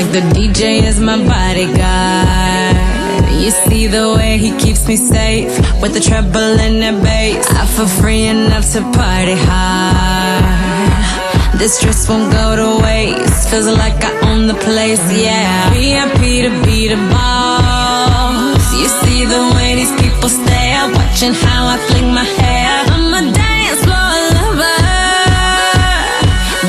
like the DJ is my bodyguard. You see the way he keeps me safe with the treble and the bass. I feel free enough to party hard. This dress won't go to waste. Feels like I own the place, yeah. VIP to be the boss. You see the way these people stare, watching how I fling my hair. I'm a dance floor lover.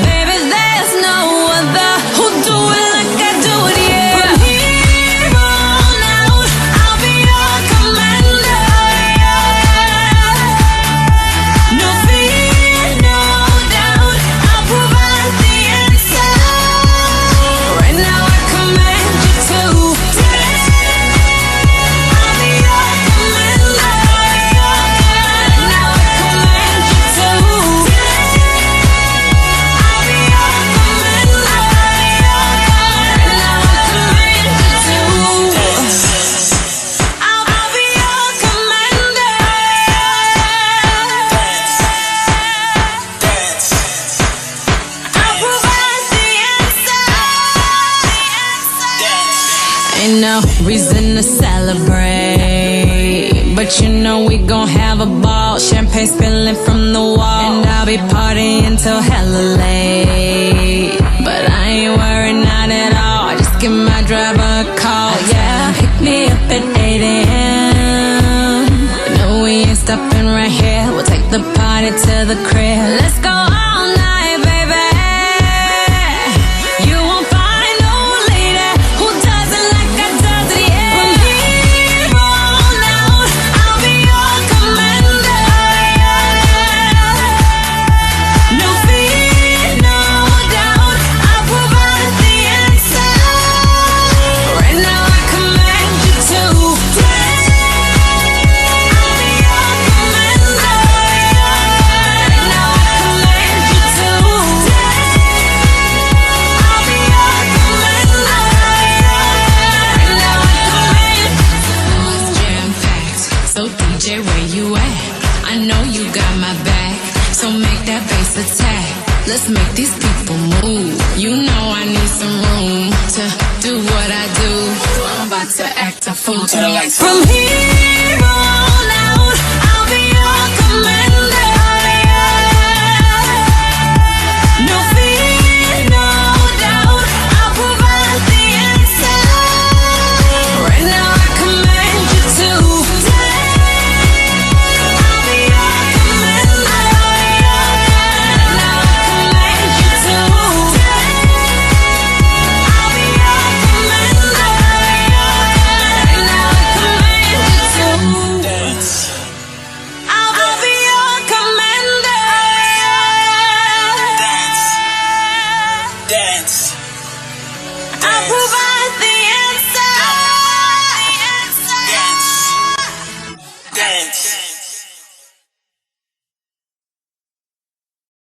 Baby, there's no other who do it like I do it, yeah. From here on out, I'll be your commander, yeah. No fear, no doubt, I'll provide the answer. Right now I command you to dance. I'll be your commander, yeah. Now I command you to dance. I'll be your commander, yeah. Now I command you to dance. I'll be your commander, I'll provide the answer. Ain't no reason to celebrate, but you know we gon' have a ball. Champagne spilling from the wall, and I'll be partying till hella late. But I ain't worried, not at all. Just give my driver a call, yeah. Pick me up at 8 a.m. No, we ain't stopping right here. We'll take the party to the crib. Let's go all night, baby. You won't find no lady who does it like I does it, yeah. From here on out, I'll be your commander, yeah. No fear, no doubt, I'll provide the answer. Right now I command you to dance. I'll be your commander, yeah. Now I command you to dance. I'll be your commander, yeah. Now I command you to. It's jam-packed, so DJ, where you at? I know you got my back, so make that bass attack. Let's make these people move. You know I need some room to do what I do. I'm about to act a fool to the lights. From here on out, I'll be your commander, yeah. No fear, no doubt, I'll provide the answer. Right now I command you to dance. I'll be your commander, yeah. Now I command you to dance. I'll be your commander, yeah. Now I command you to dance. I'll be your commander, yeah. Dance. I'll provide the